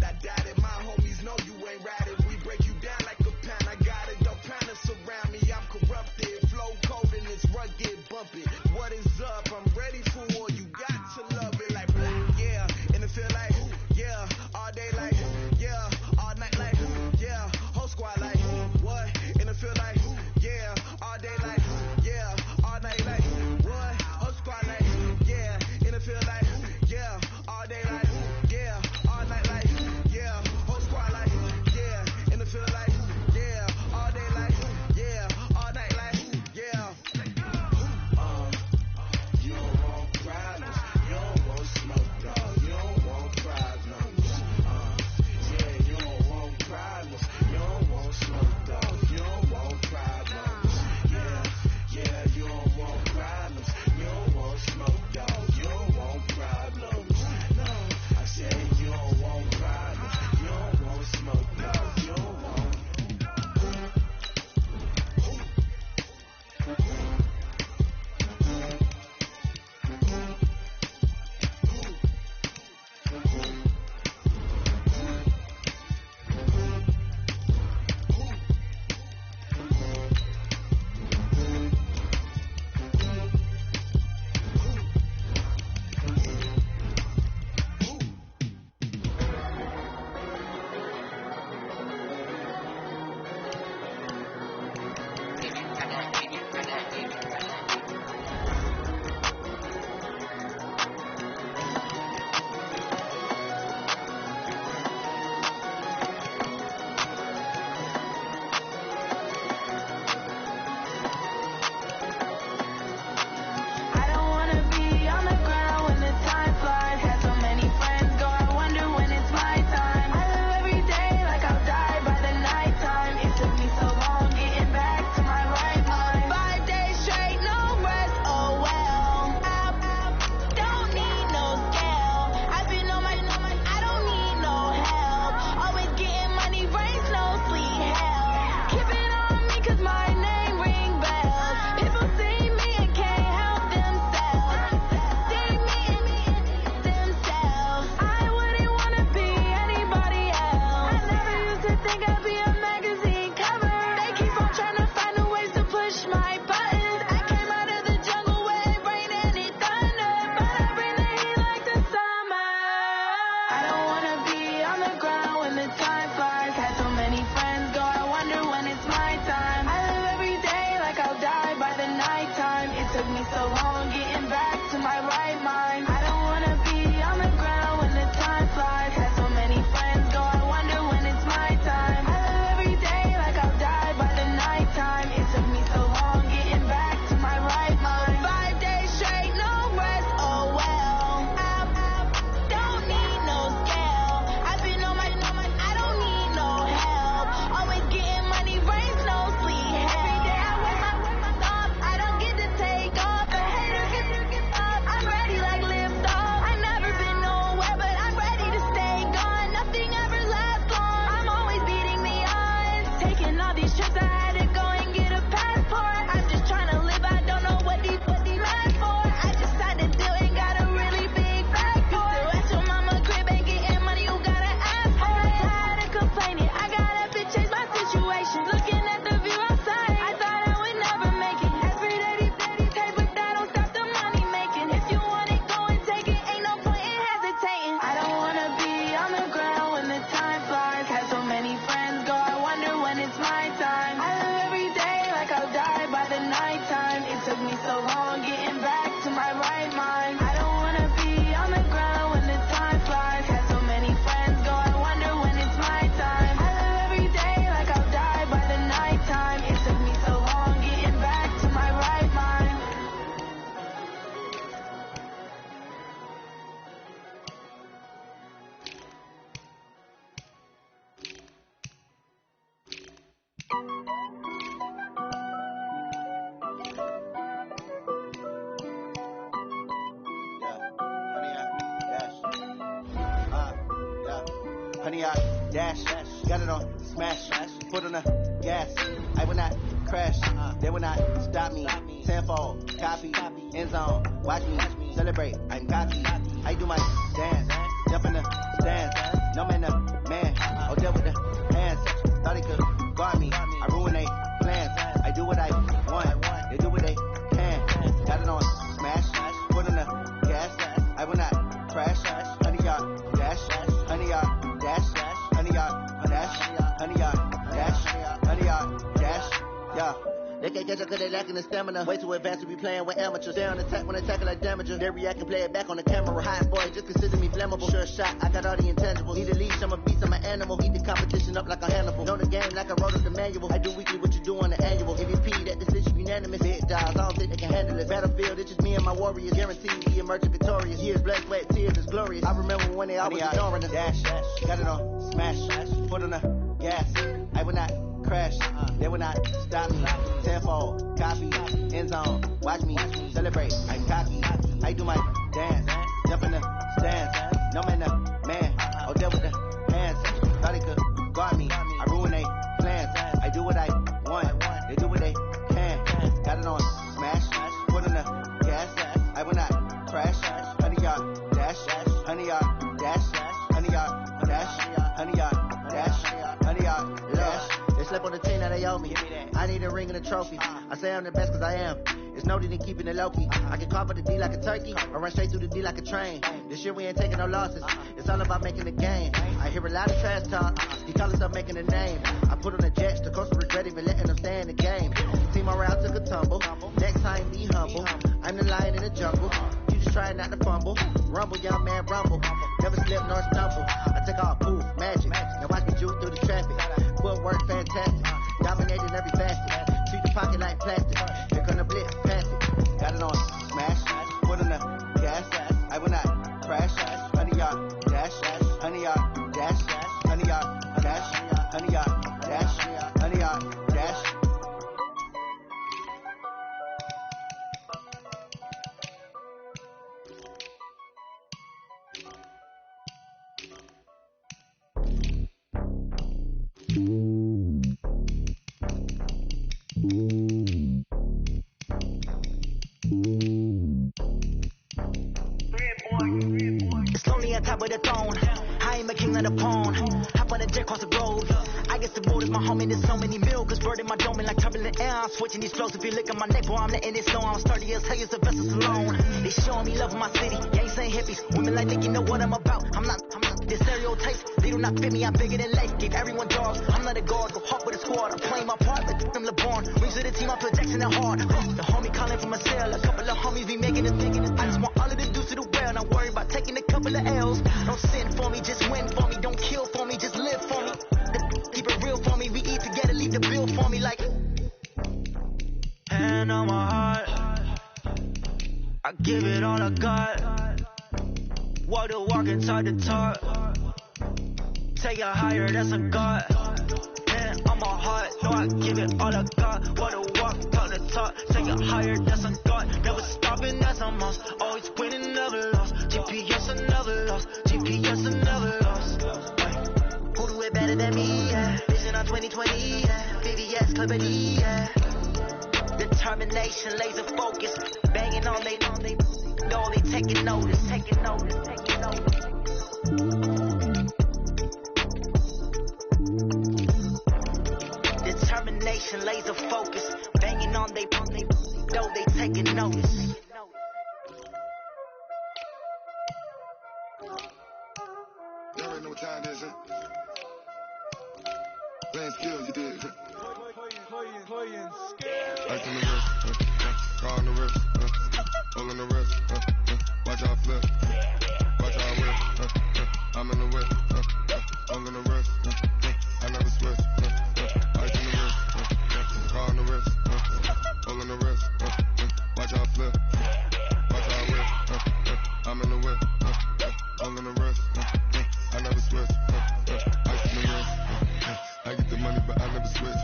100 yard dash. Got it on smash. Foot on the gas. I will not crash. They will not stop me. Tenfold, copy, end zone. Watch me celebrate. I'm cocky. I do my dance. Jump in the stands. No man, the man. Oh, deal with the hands. Thought he could guard me. I ruin they plans. I do what I want. They do what they can. Got it on smash. Foot on the gas. I will not crash. 100 yard dash. 100 yard dash. 100 yard dash. 100 yard dash. 100 yard dash. Yeah. They can't catch up cause they lacking the stamina. Way too advanced to be playing with amateurs. Stay on attack when they tackle like damages. They react and play it back on the camera. Hot boy, just consider me flammable. Sure shot, I got all the intangibles. Need a leash, I'm a beast, I'm an animal. Heat the competition up like a Hannibal. Know the game like I wrote up the manual. I do weekly what you do on the annual. MVP, that decision unanimous. Big dogs, I don't think they can handle it. Battlefield, it's just me and my warriors. Guaranteed we emerging victorious. Years, blood, sweat, tears, it's glorious. I remember when they always ignoring us. Dash, got it on smash. Foot on the gas. I will not crash. They will not stop me. Tenfold, copy, end zone. Watch me celebrate. I'm cocky. I do my dance. Jump in the stands. No man, the man. Oh, deal with the hands. Thought he could guard me. I ruin they plans. I do what I want. They do what they can. Got it on smash. Foot on the gas. I will not crash. 100 yard dash. 100 yard dash. 100 yard dash. 100 yard dash. 100 yard dash. They slept on the team, now they owe me. I need a ring and a trophy. I say I'm the best cause I am. It's no need in keeping it low-key. I can carve the D like a turkey, or run straight through the D like a train. This year we ain't taking no losses. It's all about making the game. I hear a lot of trash talk. He call himself making a name. I put on the jets, the coach will regret even letting them stay in the game. Team morale took a tumble. Next time be humble. I'm the lion in the jungle. You just trying not to fumble. Rumble, young man, rumble. Never slip nor stumble. I take all poof, magic. Now watch me juke through the traffic. Footwork fantastic. Dominating every facet. Treat the pocket like plastic. Here come the blitz, pass it. Got it on smash. Foot on the gas. I will not crash. 100 yard dash. 100 yard dash. 100 yard dash. 100 yard dash. 100 yard dash. It's lonely on top of the throne. I am a king of the pawn. Hop on the jet across the road. I guess the road is my home and there's so many milkers. Bird in my dome and like turbulent air. I'm switching these flows. If you look at my neck, boy, I'm letting it slow. I'm sturdy as hell as the vessels alone. They showing me love in my city. Gangs ain't hippies. Women like think you know what I'm about. I'm not the stereotypes. They do not fit me. I'm bigger than life. Give everyone dogs. I'm not a guard. Go hard with a squad. I'm playing my part like them LeBron. Rings of the team. I'm projecting it hard. The homie calling from a cell. A couple of homies be making it thinking. I just want all of the dudes to do well. Not worry about taking a couple of L's. Don't sin for me. Just win for me. Don't kill for me. Just live for me. Keep it real for me. We eat together. Leave the bill for me like. Hand on my heart. I give it all I got. Walk the walk and talk the talk. Take it higher, that's a God. Hand on my heart, no, I give it all I got. Walk the walk, talk the talk. Take it higher, that's a God. Never stopping, that's a must. Always winning, never lost. GPS, I never lost. GPS, I never lost. Who do it better than me? Yeah. Vision on 2020, yeah. VVS, Clippity, yeah. Determination, laser focus. Banging on they know they taking notice. Determination, laser focus. Banging on they know they taking notice. You already know what time it is, huh? Playing skills, you did. Playing skills. Ice on the wrist, car on the wrist, hole on the wrist, watch out flip, watch out whip, I'm in the whip, hole on the wrist, I never switch, ice on the wrist, car on the wrist, hole on the wrist, watch out flip, watch out whip, I'm in the whip, hole on the wrist, I never switch, ice on the wrist, I get the money but I never switch.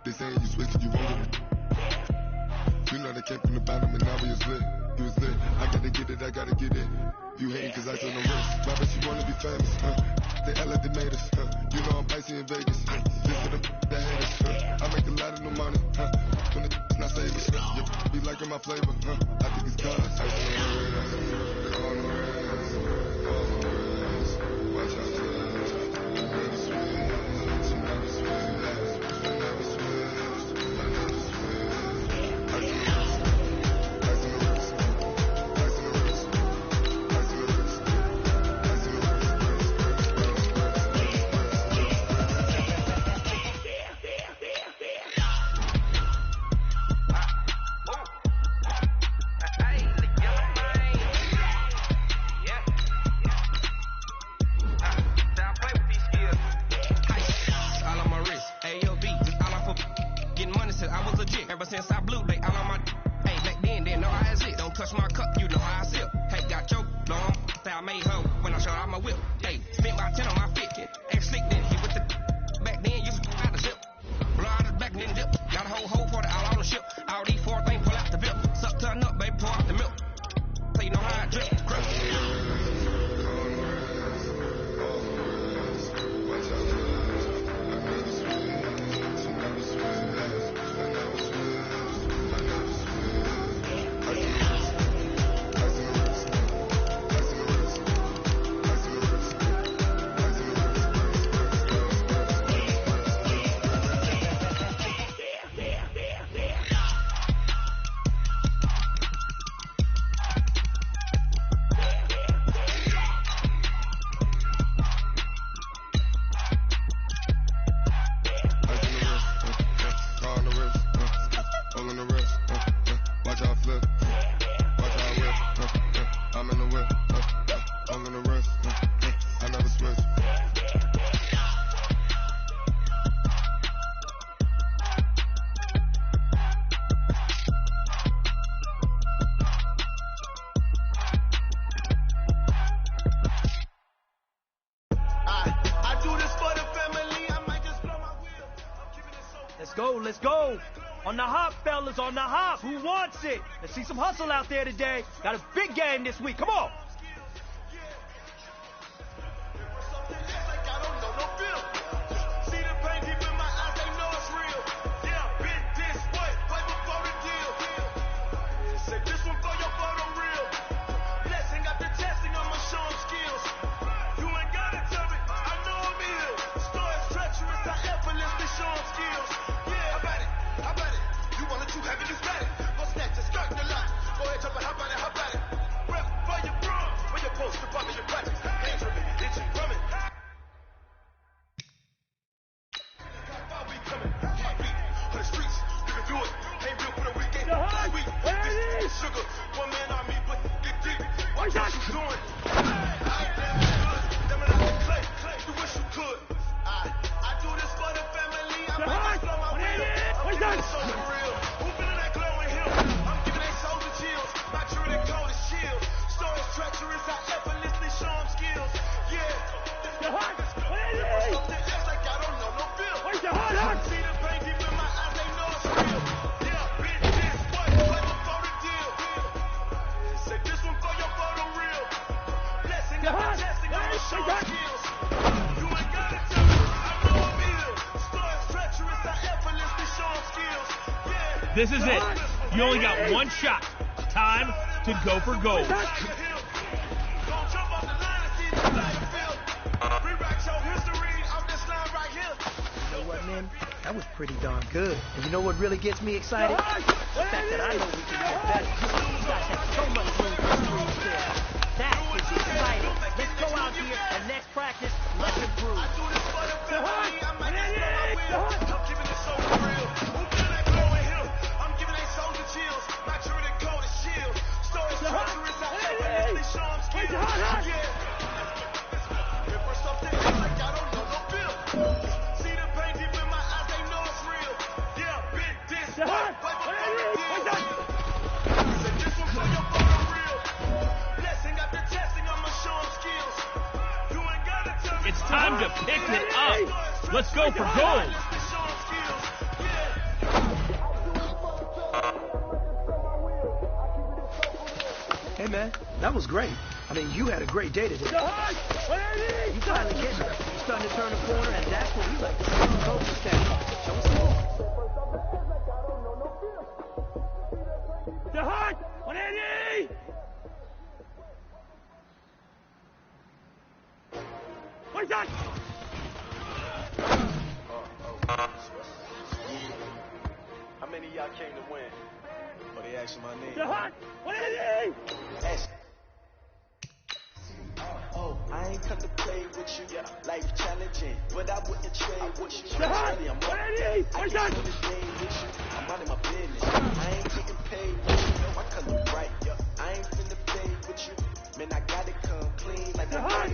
They saying you switch and you won't get it. You know they came from the bottom and now we was lit. You was lit. I gotta get it, I gotta get it. You hating cause I on the wrist. My bitch, you wanna be famous, They act like they made us. You know I'm icy in Vegas. This for the that hate us. I make a lot of new money. When it's not saving. Be liking my flavor. I think it's God's. On the res. Watch out. Let's go. On the hop, fellas, on the hop. Who wants it? Let's see some hustle out there today. Got a big game this week. Come on. This is it. You only got one shot. Time to go for gold. You know what, man? That was pretty darn good. And you know what really gets me excited? The fact that I know we can get better. You guys have so much room for improvement still. That is exciting. Let's go out here and next practice, let's improve. It's time to pick it up. Let's go for gold. Hey, man, that was great. I mean, you had a great day today. You finally get it. You're starting to turn the corner, and that's what we like to see from coaches can. Show us more. The hot 180. What's that? How many of y'all came to win? But they asking my name. The hot 180. Oh, I ain't come to play with you. Life challenging, but I wouldn't trade with you. The hot 180. What's that? I'm out of my business. I ain't getting paid with you. My color bright. I ain't finna play with you. Man, I gotta come clean like the I'm hot.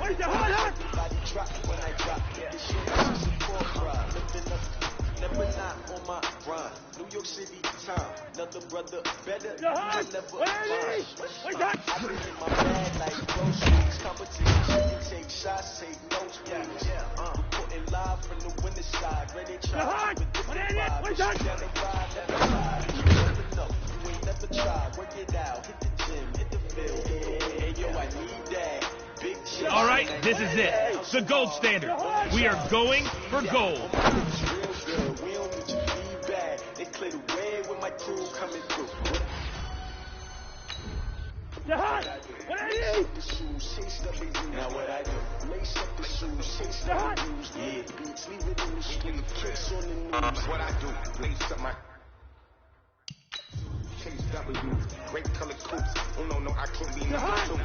Where's the hot? Everybody drop when I drop. This shit is support ride. Lifting up, never not on my grind. New York City time. Another brother better. The hot. Where's that? I been in my bag like groceries. Competition. You take shots, take notes, please. Reporting live from the winning side. Ready to try. Where's that? You never know. You ain't never tried. Work it out. Hit the gym. Hit the field. Hey, yo, I need that. Big chip. All right, this is it. The gold standard. We are going for gold. We don't need your feedback. They clear the way with my crew coming through. The hot 180. Now what I do? Lace up the shoes, chase the news. Yeah, beats, leave it in the street. Case on the news. What I do? Lace up my Chase W, great color coats. Oh no, I can't be number two.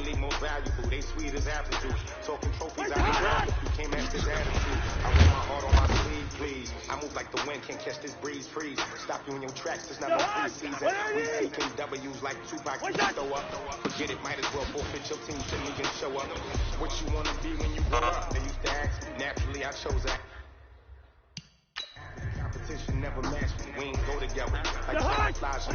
They more valuable, they sweet as apple juice. Talking trophies, I be proud. You can't match this attitude. I wear my heart on my sleeve, please. I move like the wind, can't catch this breeze, freeze. Stop you in your tracks, it's not no free season. We seeking W's like Tupac, you throw up. Forget it, might as well forfeit your team, shouldn't even show up. What you wanna be when you grow up? They used to ask, naturally I chose that. Competition never matched me. We ain't go together. Like flies,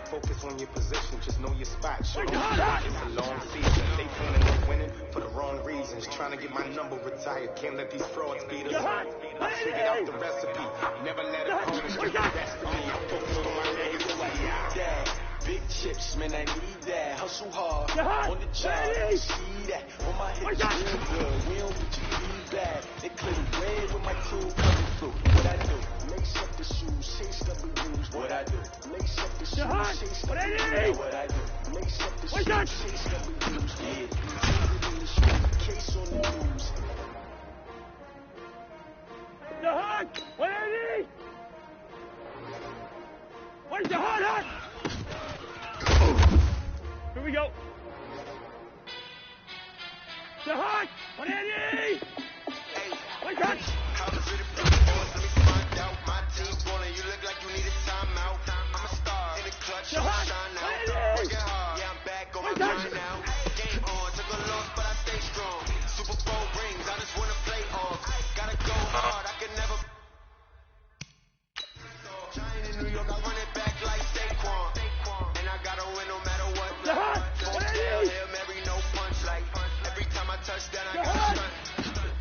focus on your position. Just know your spot. Show them it's a long season. They planning on winning for the wrong reasons. Trying to get my number retired. Can't let these frauds beat us. I figured out the recipe. Never let opponents get the best of me. I focus on my legacy. Big chips, man, I need that. Hustle hard on the job. You see that on my hips, real good. We don't get your feedback. They clear the way with my crew coming through. What I do? Lace up the shoes, chase W's. What I do? Lace up the shoes, chase W's. What I do? Lace up the shoes, chase W's. Yeah, leave it in the street, case on the news. The hot 180. Where's the hot? Here we go. The hot 180. What's that? You look like you need a timeout. I'm a star in the clutch. I'm a shine now. Working hard. Yeah, I'm back on my grind now. Game on. Took a loss, but I stay strong. Super Bowl rings. I just want to play off. Gotta go hard. I can never. Giant in New York. I run it back like Saquon. And I gotta win no matter what. The hot 180. Hail Mary, no punch. Like every time I touch that, I got stunt.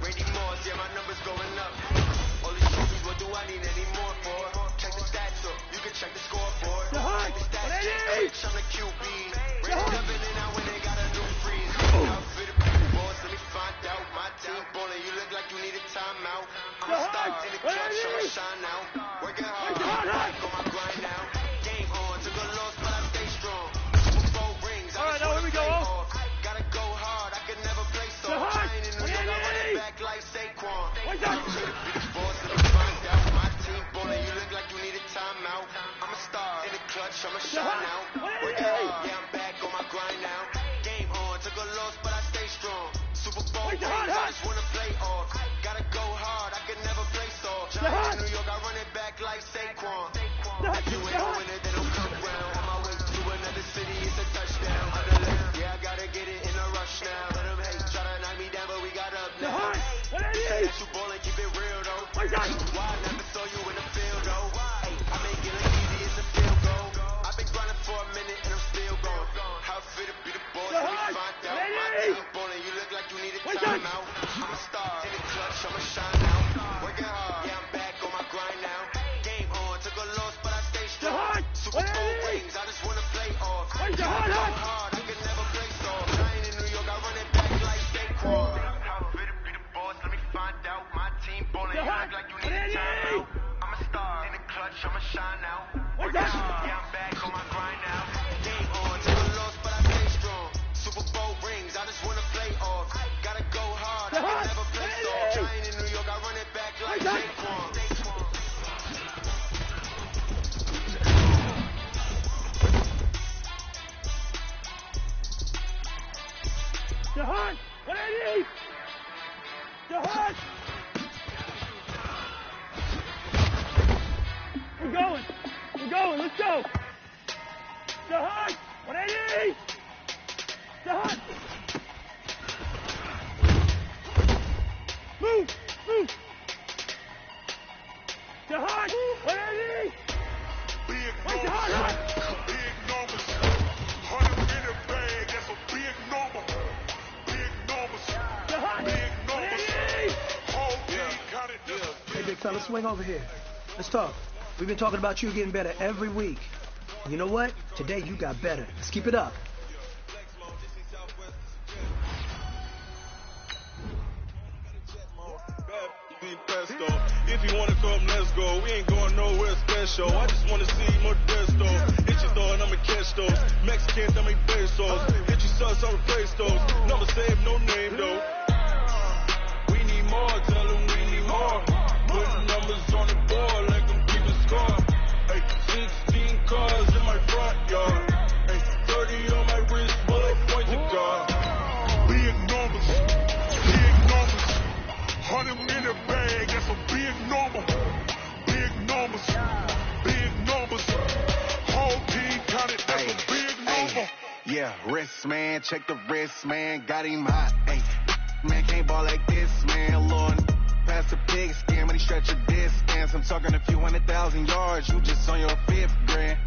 Brady Moss. Yeah, my numbers going up. All these trophies, what do I need any more for? Check the stats up, you can check the scoreboard. Check the stats, check, I'm the QB. Raise up and I when they got a new freeze. Outfit of people, boss, let me find out. My team ballin', you look like you need a timeout. I'm a star in the clutch, I'ma shine now. Working hard, back on my grind now. Game on, took a loss, but I stay strong. Super Bowl rings, I just wanna play off. Gotta go hard, I can never play soft. Giant in New York, I run it back like Saquon. I'ma shine now. Working hard, yeah, I'm back on my grind now. Game on, took a loss, but I stay strong. Super Bowl rings, I just wanna play off. Gotta go hard, I can never play soft. Giant in New York, I run it back like Saquon. If you ain't doing it, then don't come round. On my way to another city, it's a touchdown. Yeah, I gotta get it in a rush now. Let them hate, try to knock me down, but we got up now. Say that you ballin', keep it real though. Why I never saw you in the field though? I make it look easy, it's a field goal. I've been grinding for a minute and I'm still going. How fit to be the boss, let me find out. My team ballin', you look like you need a timeout. I'm a star in the clutch, I'ma shine now. Working hard, yeah, I'm back on my grind now. Game on, took a loss, but I stay strong. Super Bowl rings, I just wanna play off. Gotta go hard, I can never Jahan, 180! Jahan! We're going, let's go! Jahan, 180! Jahan! Move! Jahan, 180! Big Wait, numbers, Jahan! big numbers. 100 in a bag, that's a big number. Big numbers, Jahan, big numbers. 180! Whole team got it, that's a Hey, big big fella, swing over here. Let's talk. We've been talking about you getting better every week. And you know what? Today you got better. Let's keep it up. If you wanna come, let's go. We ain't going nowhere special. I just wanna see Modesto. Hit your thought, I'ma catch those. Mexican, I make pesos. Hit your sus, I'll replace those. Number save, no name though. We need more, tell them we need more. Putting numbers on the board like I'm keeping score. Hey, 16 cars in my front yard. Hey, 30 on my wrist, bullet point to God. Big numbers, big numbers. 100 in a bag, that's a big number. Big numbers, big numbers. Whole team got it, that's a big number. Yeah, wrist man, check the wrist man, got him hot. Ay, man can't ball like this, man. Lord, pass the pig skin, but he stretch a distance. I'm talking a few 100,000 yards, you just on your fifth grand.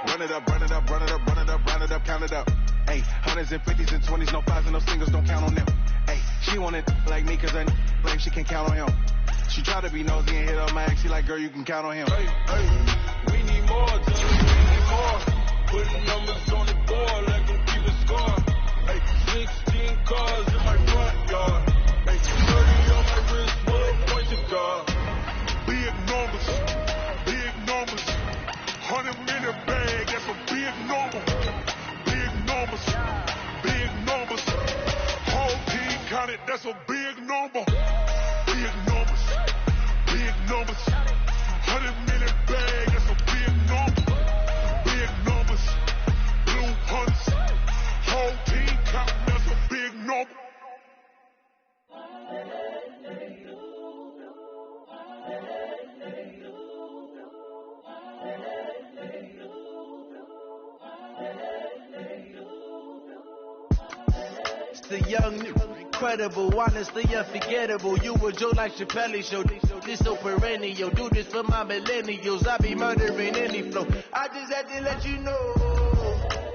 Run it up, run it up, run it up, run it up, round it up, count it up. Ay, hundreds and 50s and 20s, no fives and no singles, don't count on them. Ay, she wanted like me, cause I like she can count on him. She tried to be nosy and hit up my ex, she like, girl, you can count on him. Hey, we need more, tell them we need more. Putting numbers on the board like I'm keeping score. Hey, 16 cars in my front yard. Hey, 30 on my wrist, bullet point to God. Big numbers, big numbers. 100 in a bag, that's a big number. Big numbers, big numbers. Whole team got it, that's a big number. Big numbers, big numbers. 100 in a bag, that's a big number. Big numbers, blue hunts. Whole team got it, that's a big number. The young, incredible, honestly unforgettable. You a joke like Chappelle show. This so perennial. Do this for my millennials. I be murdering any flow. I just had to let you know.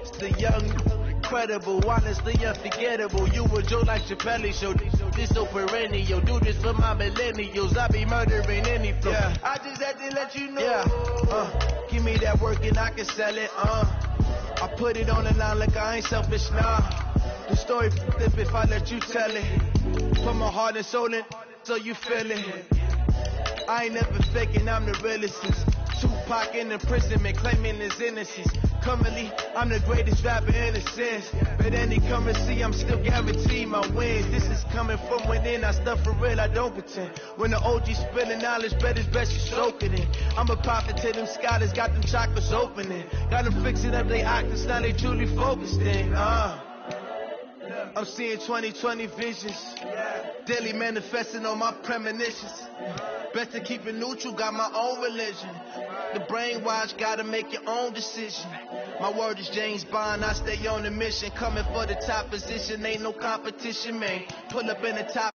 It's the young, incredible, honestly unforgettable. You a joke like Chappelle show. This so perennial. Do this for my millennials. I be murdering any flow. Yeah. I just had to let you know. Yeah. Give me that work and I can sell it. I put it on the line like I ain't selfish, nah. The story flip if I let you tell it. Put my heart and soul in, so you feel it. I ain't never faking, I'm the realest. Tupac in imprisonment, claiming his innocence. Currently, I'm the greatest rapper in a sense. But any currency, I'm still guaranteed my wins. This is coming from within, I stuff for real, I don't pretend. When the OG spilling knowledge, bet it's best you soak it in. I'm a prophet to them scholars, got them chakras opening. Got them fixing up they octaves, now they truly focused in. I'm seeing 2020 visions. Daily manifesting on my premonitions. Best to keep it neutral, got my own religion. The brainwash, gotta make your own decision. My word is James Bond, I stay on a mission. Coming for the top position, ain't no competition, man. Pull up in the top.